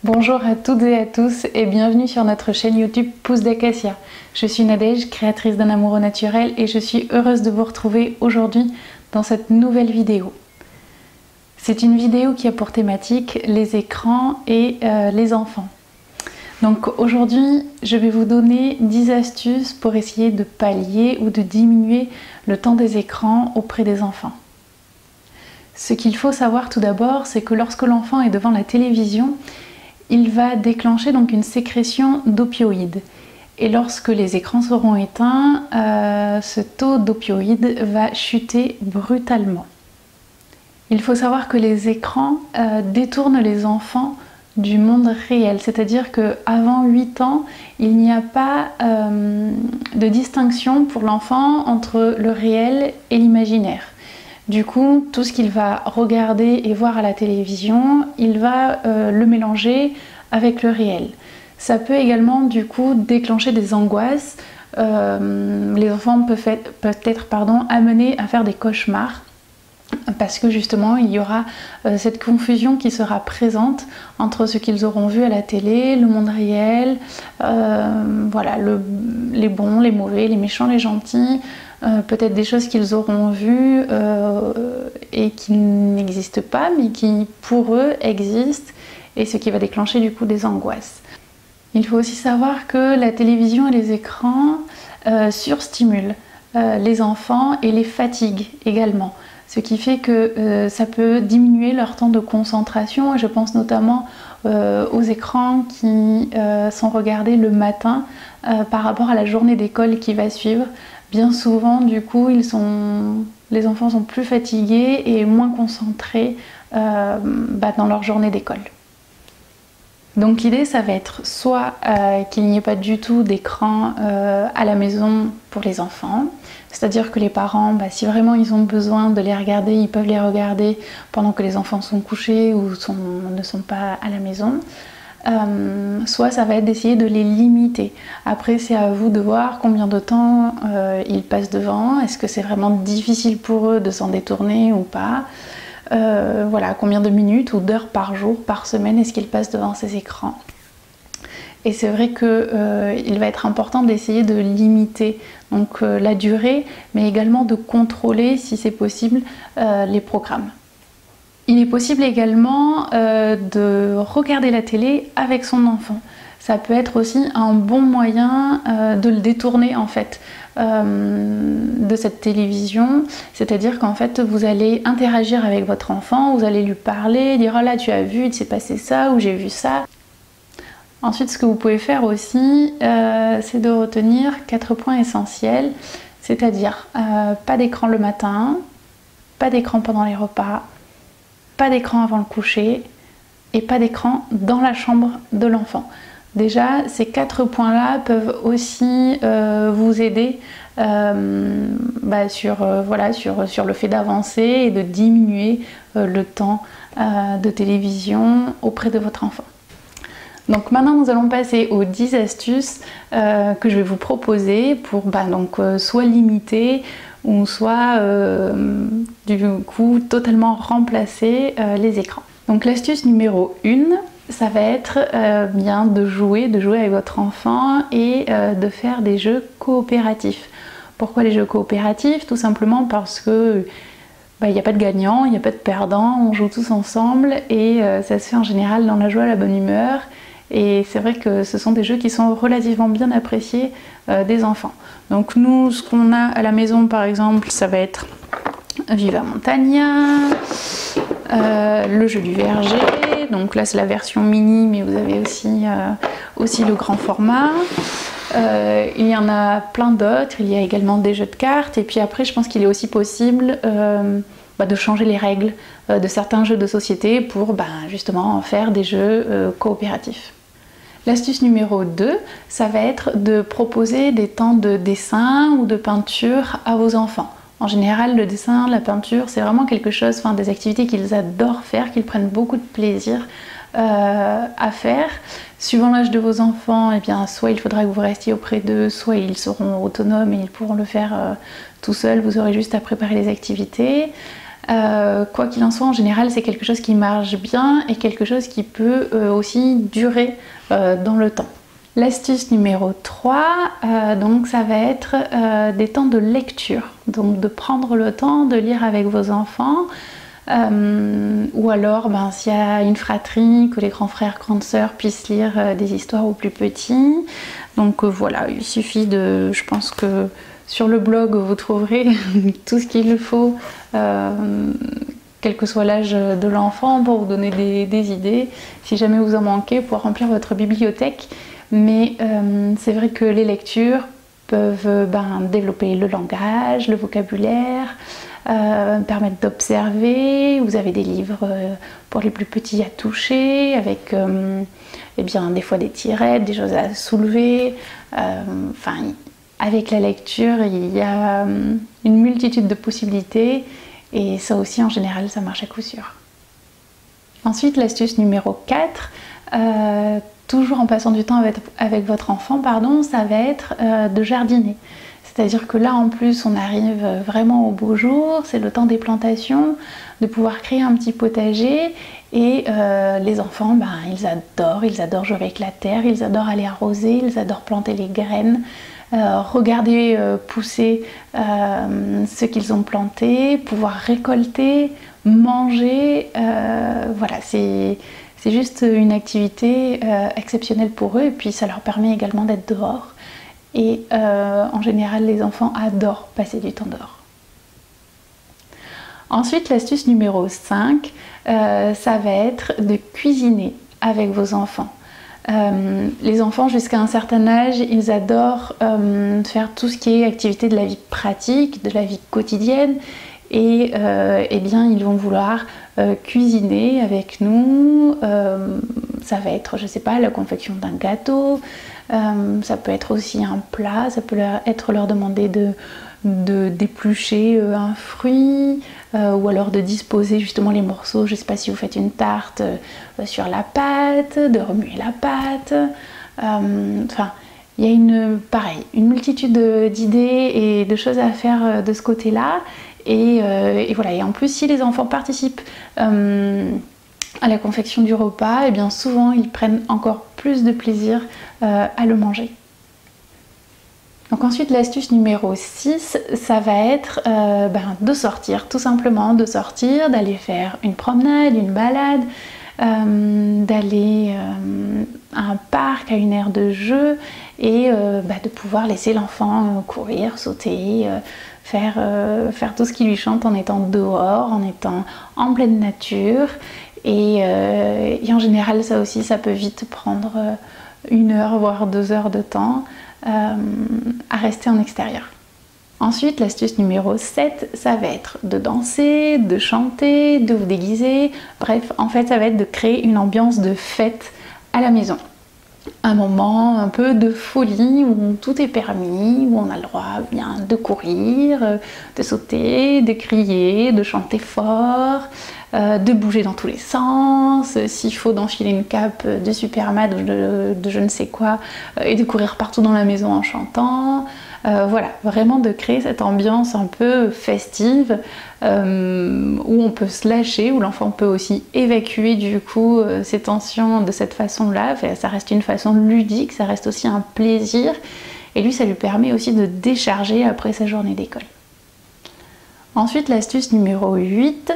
Bonjour à toutes et à tous et bienvenue sur notre chaîne YouTube Pousse d'Acacia. Je suis Nadège, créatrice d'un amour au naturel et je suis heureuse de vous retrouver aujourd'hui dans cette nouvelle vidéo. C'est une vidéo qui a pour thématique les écrans et les enfants. Donc aujourd'hui, je vais vous donner 10 astuces pour essayer de pallier ou de diminuer le temps des écrans auprès des enfants. Ce qu'il faut savoir tout d'abord, c'est que lorsque l'enfant est devant la télévision, il va déclencher donc une sécrétion d'opioïdes. Et lorsque les écrans seront éteints, ce taux d'opioïdes va chuter brutalement. Il faut savoir que les écrans détournent les enfants du monde réel, c'est-à-dire qu'avant 8 ans, il n'y a pas de distinction pour l'enfant entre le réel et l'imaginaire. Du coup, tout ce qu'il va regarder et voir à la télévision, il va le mélanger avec le réel. Ça peut également du coup déclencher des angoisses. Les enfants peuvent être amenés à faire des cauchemars parce que justement il y aura cette confusion qui sera présente entre ce qu'ils auront vu à la télé, le monde réel, voilà, les bons, les mauvais, les méchants, les gentils. Peut-être des choses qu'ils auront vues et qui n'existent pas mais qui pour eux existent, et ce qui va déclencher du coup des angoisses. Il faut aussi savoir que la télévision et les écrans surstimulent les enfants et les fatiguent également, ce qui fait que ça peut diminuer leur temps de concentration, et je pense notamment aux écrans qui sont regardés le matin par rapport à la journée d'école qui va suivre. Bien souvent, du coup, les enfants sont plus fatigués et moins concentrés dans leur journée d'école. Donc l'idée, ça va être soit qu'il n'y ait pas du tout d'écran à la maison pour les enfants, c'est-à-dire que les parents, si vraiment ils ont besoin de les regarder, ils peuvent les regarder pendant que les enfants sont couchés ou ne sont pas à la maison. Soit ça va être d'essayer de les limiter. Après, c'est à vous de voir combien de temps ils passent devant. Est-ce que c'est vraiment difficile pour eux de s'en détourner ou pas? Voilà, combien de minutes ou d'heures par jour, par semaine est-ce qu'ils passent devant ces écrans? Et c'est vrai qu'il va être important d'essayer de limiter donc, la durée, mais également de contrôler, si c'est possible, les programmes. Il est possible également de regarder la télé avec son enfant. Ça peut être aussi un bon moyen de le détourner en fait de cette télévision. C'est-à-dire qu'en fait vous allez interagir avec votre enfant, vous allez lui parler, dire « Oh là tu as vu, il s'est passé ça » ou « J'ai vu ça ». Ensuite, ce que vous pouvez faire aussi, c'est de retenir 4 points essentiels. C'est-à-dire pas d'écran le matin, pas d'écran pendant les repas, pas d'écran avant le coucher et pas d'écran dans la chambre de l'enfant. Déjà, ces 4 points-là peuvent aussi vous aider sur le fait d'avancer et de diminuer le temps de télévision auprès de votre enfant. Donc maintenant, nous allons passer aux 10 astuces que je vais vous proposer pour soit limiter ou soit du coup totalement remplacer les écrans. Donc l'astuce numéro 1, ça va être bien de jouer avec votre enfant et de faire des jeux coopératifs. Pourquoi les jeux coopératifs? Tout simplement parce que il n'y a pas de gagnant, il n'y a pas de perdant, on joue tous ensemble et ça se fait en général dans la joie, la bonne humeur. Et c'est vrai que ce sont des jeux qui sont relativement bien appréciés des enfants. Donc nous, ce qu'on a à la maison par exemple, ça va être Viva Montagna, le jeu du verger, donc là c'est la version mini, mais vous avez aussi le grand format. Il y en a plein d'autres, il y a également des jeux de cartes, et puis après je pense qu'il est aussi possible de changer les règles de certains jeux de société pour justement en faire des jeux coopératifs. L'astuce numéro 2, ça va être de proposer des temps de dessin ou de peinture à vos enfants. En général, le dessin, la peinture, c'est vraiment quelque chose, des activités qu'ils adorent faire, qu'ils prennent beaucoup de plaisir à faire. Suivant l'âge de vos enfants, soit il faudra que vous restiez auprès d'eux, soit ils seront autonomes et ils pourront le faire tout seuls, vous aurez juste à préparer les activités. Quoi qu'il en soit, en général, c'est quelque chose qui marche bien et quelque chose qui peut aussi durer dans le temps. L'astuce numéro 3, donc ça va être des temps de lecture, donc de prendre le temps de lire avec vos enfants, ou alors s'il y a une fratrie, que les grands frères, grandes sœurs puissent lire des histoires aux plus petits. Donc voilà, il suffit de, je pense que sur le blog vous trouverez tout ce qu'il faut, quel que soit l'âge de l'enfant, pour vous donner des idées, si jamais vous en manquez, pour remplir votre bibliothèque. Mais c'est vrai que les lectures peuvent développer le langage, le vocabulaire, permettre d'observer. Vous avez des livres pour les plus petits à toucher, avec des fois des tirettes, des choses à soulever. Avec la lecture, il y a une multitude de possibilités, et ça aussi en général ça marche à coup sûr. Ensuite, l'astuce numéro 4, toujours en passant du temps avec votre enfant, ça va être de jardiner. C'est-à-dire que là en plus on arrive vraiment au beau jour, c'est le temps des plantations, de pouvoir créer un petit potager, et les enfants ils adorent jouer avec la terre, ils adorent aller arroser, ils adorent planter les graines, regarder pousser ce qu'ils ont planté, pouvoir récolter, manger, voilà, c'est juste une activité exceptionnelle pour eux, et puis ça leur permet également d'être dehors. Et en général, les enfants adorent passer du temps dehors. Ensuite, l'astuce numéro 5, ça va être de cuisiner avec vos enfants. Les enfants, jusqu'à un certain âge, ils adorent faire tout ce qui est activité de la vie pratique, de la vie quotidienne, et ils vont vouloir cuisiner avec nous. Ça va être, je sais pas, la confection d'un gâteau, ça peut être aussi un plat, ça peut être leur demander d'éplucher un fruit, ou alors de disposer justement les morceaux, je sais pas si vous faites une tarte, sur la pâte, de remuer la pâte. Il y a une multitude d'idées et de choses à faire de ce côté-là. Et voilà, et en plus, si les enfants participent à la confection du repas, et bien souvent ils prennent encore plus de plaisir à le manger. Donc ensuite, l'astuce numéro 6, ça va être de sortir, tout simplement de sortir, d'aller faire une promenade, une balade, d'aller à un parc, à une aire de jeu, et de pouvoir laisser l'enfant courir, sauter, faire tout ce qui lui chante en étant dehors, en étant en pleine nature. Et en général, ça aussi, ça peut vite prendre 1 heure, voire 2 heures de temps à rester en extérieur. Ensuite, l'astuce numéro 7, ça va être de danser, de chanter, de vous déguiser. Bref, en fait, ça va être de créer une ambiance de fête à la maison. Un moment un peu de folie où tout est permis, où on a le droit de courir, de sauter, de crier, de chanter fort, de bouger dans tous les sens, s'il faut d'enfiler une cape de Superman ou de je ne sais quoi, et de courir partout dans la maison en chantant. Voilà, vraiment de créer cette ambiance un peu festive, où on peut se lâcher, où l'enfant peut aussi évacuer du coup ses tensions de cette façon-là. Enfin, ça reste une façon ludique, ça reste aussi un plaisir, et lui ça lui permet aussi de décharger après sa journée d'école. Ensuite, l'astuce numéro 8,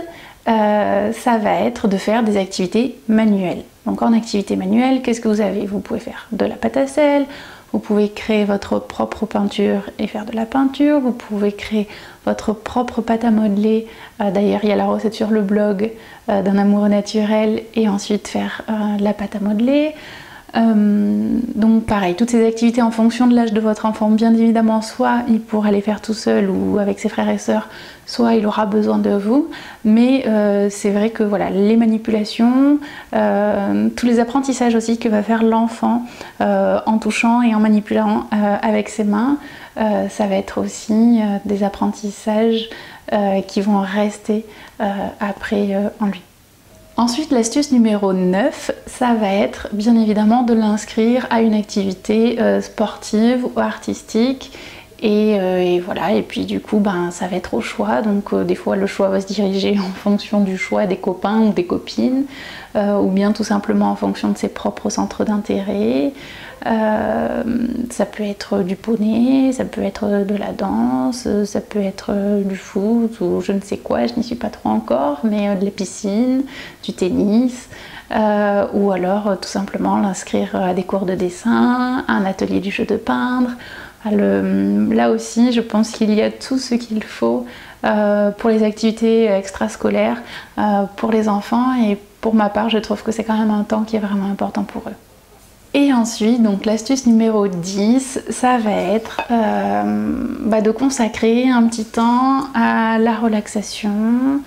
ça va être de faire des activités manuelles. Donc en activité manuelle, qu'est-ce que vous avez? Vous pouvez faire de la pâte à sel, vous pouvez créer votre propre peinture et faire de la peinture, vous pouvez créer votre propre pâte à modeler. D'ailleurs, il y a la recette sur le blog d'un amoureux naturel, et ensuite faire de la pâte à modeler. Donc pareil, toutes ces activités en fonction de l'âge de votre enfant, bien évidemment, soit il pourra les faire tout seul ou avec ses frères et sœurs, soit il aura besoin de vous, mais c'est vrai que voilà, les manipulations, tous les apprentissages aussi que va faire l'enfant en touchant et en manipulant avec ses mains, ça va être aussi des apprentissages qui vont rester après en lui. Ensuite, l'astuce numéro 9, ça va être bien évidemment de l'inscrire à une activité sportive ou artistique, Et voilà, et puis du coup ça va être au choix, donc des fois le choix va se diriger en fonction du choix des copains ou des copines, ou bien tout simplement en fonction de ses propres centres d'intérêt. Ça peut être du poney, ça peut être de la danse, ça peut être du foot ou je ne sais quoi, je n'y suis pas trop encore, mais de la piscine, du tennis, ou alors tout simplement l'inscrire à des cours de dessin, à un atelier du jeu de peindre. Là aussi, je pense qu'il y a tout ce qu'il faut pour les activités extrascolaires pour les enfants, et pour ma part, je trouve que c'est quand même un temps qui est vraiment important pour eux. Et ensuite, donc l'astuce numéro 10, ça va être de consacrer un petit temps à la relaxation,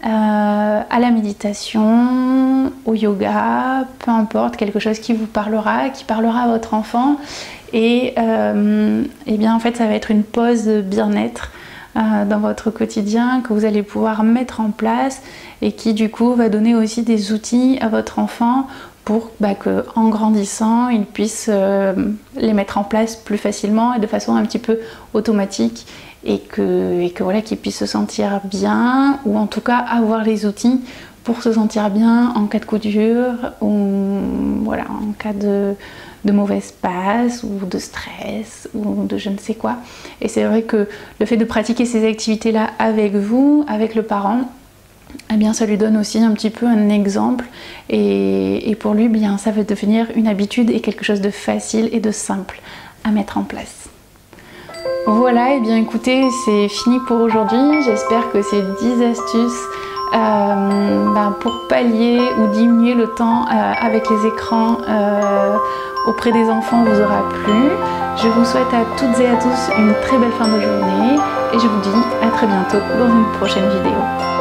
à la méditation, au yoga, peu importe, quelque chose qui vous parlera, qui parlera à votre enfant. Et bien en fait ça va être une pause bien-être dans votre quotidien que vous allez pouvoir mettre en place, et qui du coup va donner aussi des outils à votre enfant pour que en grandissant il puisse les mettre en place plus facilement et de façon un petit peu automatique, et que voilà, qu'il puisse se sentir bien, ou en tout cas avoir les outils pour se sentir bien en cas de coup dur, ou voilà, en cas de mauvaise passe ou de stress ou de je ne sais quoi. Et c'est vrai que le fait de pratiquer ces activités là avec vous, avec le parent, eh bien ça lui donne aussi un petit peu un exemple, et pour lui bien ça va devenir une habitude et quelque chose de facile et de simple à mettre en place. Voilà, et bien écoutez, c'est fini pour aujourd'hui. J'espère que ces 10 astuces pour pallier ou diminuer le temps avec les écrans auprès des enfants vous aura plu. Je vous souhaite à toutes et à tous une très belle fin de journée, et je vous dis à très bientôt dans une prochaine vidéo.